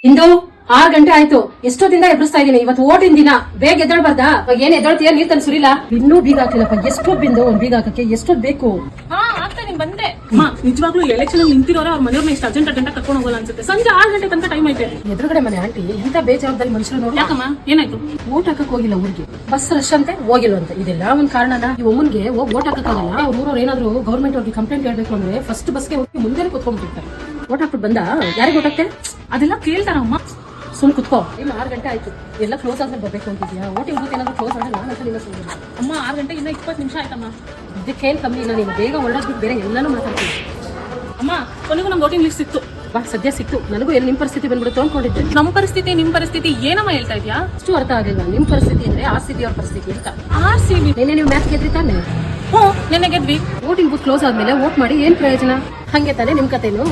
ಇಂದು 6 ಗಂಟೆ ಆಯ್ತು. ಎಷ್ಟೊತ್ತಿಂದ ಎಬ್ಬಿಸ್ತಾ ಇದೀನಿ. ಇವತ್ತು ಓಟಿನ ದಿನ, ಬೇಗ ಎದ್ದೇಳ್ಬಾರ್ದಾ? ಏನ್ ಎದ್ದೇಳ್ತೀಯ? ನೀರ್ ತಂದು ಸುರಿಲ್ಲ. ಇನ್ನೂ ಬೀಗ ಹಾಕಿಲ್ಲಪ್ಪ. ಎಷ್ಟೊತ್ತು ಬಿಂದು ಒಂದ್ ಬೀಗ ಹಾಕಕ್ಕೆ ಎಷ್ಟೊತ್ತು ಬೇಕು? ಬಂದೆ ನಿಜವಾಗ್ಲೂ ಎಲೆಕ್ಷನ್ ನಿಂತಿರೋರೆ ಅವ್ರ ಮನೆಯವ್ರನ್ನ ಇಷ್ಟು ಅರ್ಜೆಂಟ್ ಕರ್ಕೊಂಡು ಹೋಗಲ್ಲ ಅನ್ಸುತ್ತೆ. ಸಂಜೆ 6 ಗಂಟೆ ತನಕ ಟೈಮ್ ಐತೆ. ಎದುರುಗಡೆ ಮನೆ ಆಂಟಿ ಇಂತ ಬೇಜವಾಬ್ದಾರಿ ಮನುಷ್ಯರು ನೋಡಿ. ಯಾಕಮ್ಮ ಏನಾಯ್ತು? ಓಟ್ ಹಾಕಕ್ ಹೋಗಿಲ್ಲ ಊರಿಗೆ, ಬಸ್ ರಶ್ ಅಂತೆ ಹೋಗಿಲ್ವಂತೆ. ಇದೆಲ್ಲ ಒಂದ್ ಕಾರಣನ? ಈ ಒಮ್ಮನ್ಗೆ ಹೋಗಿ ಓಟ್ ಹಾಕಕ್ಕಾಗಲ್ಲ. ಅವ್ರ ಊರವ್ರು ಏನಾದ್ರು ಗೌರ್ಮೆಂಟ್ ಅವ್ರಿಗೆ ಕಂಪ್ಲೇಂಟ್ ಹೇಳ್ಬೇಕು ಅಂದ್ರೆ ಫಸ್ಟ್ ಬಸ್ಗೆ ಹೋಗಿ ಮುಂದೆ ಕುತ್ಕೊಂಡ್ಬಿಟ್ಟಿರ್ತಾರೆ. ಓಟ್ ಹಾಕ್ಬಿಟ್ಟು ಬಂದ ಯಾರಿಗೆ ಓಟ್ ಹಾಕ್ತೆ? ಅದೆಲ್ಲ ಕೇಳ್ತಾರಮ್ಮ. ಸುಮ್ ಕುತ್ಕೋ. ಇನ್ನು 6 ಗಂಟೆ ಆಯ್ತು. ಎಲ್ಲ ಕ್ಲೋಸ್ ಆದ್ಮೇಲೆ ಬರ್ಬೇಕು ಅಂತಿದ್ಯಾ? ಓಟಿಂಗ್ ಬೂತ್ ಏನಾದ್ರು ಕ್ಲೋಸ್ ಆದ್ರೆ ನಾನು ನಿನ್ನ ಸುಮ್ಮನೆ. ಅಮ್ಮ 6 ಗಂಟೆ ಇನ್ನ 20 ನಿಮಿಷ ಆಯ್ತಮ್ಮ. ಇದಕ್ಕೇನ್ ಕಮ್ಮಿ ಇಲ್ಲ. ನೀನು ಬೇಗ ಹೊರಡೋದ್ಬಿಟ್ಟು ಬೇರೆ ಎಲ್ಲಾನು ಮಾತಾಡ್ತೀನಿ. ಅಮ್ಮ ಕೊನೆಗೂ ನಮ್ಗೆ ವೋಟಿಂಗ್ ಲಿಸ್ಟ್ ಸಿಕ್ತು. ಬಾ, ಸದ್ಯ ಸಿಕ್ತು. ನನಗೂ ಎಲ್ಲಿ ನಿಮ್ ಪರಿಸ್ಥಿತಿ ಬಂದ್ಬಿಡುತ್ತೆ ಅನ್ಕೊಂಡಿದ್ದೆ. ನಮ್ಮ ಪರಿಸ್ಥಿತಿ ನಿಮ್ ಪರಿಸ್ಥಿತಿ ಏನಮ್ಮ ಹೇಳ್ತಾ ಇದ್ಯಾ? ಅಷ್ಟು ಅರ್ಥ ಆಗಿಲ್ಲ. ನಿಮ್ ಪರಿಸ್ಥಿತಿ ಅಂದ್ರೆ RCB ಅವ್ರ ಪರಿಸ್ಥಿತಿ ಅಂತ. RCB ನಿನ್ನೆ ನೀವು ಮ್ಯಾಚ್ ಗೆದ್ರಿ ತಾನೆ? ಹ್ಞೂ ನಿನ್ನೆ ಗೆದ್ವಿ. ವೋಟಿಂಗ್ ಬೂತ್ ಕ್ಲೋಸ್ ಆದ್ಮೇಲೆ ವೋಟ್ ಮಾಡಿ ಏನ್ ಪ್ರಯೋಜನ? ಹಂಗೆ ತಾನೆ ನಿಮ್ ಕತೆನು?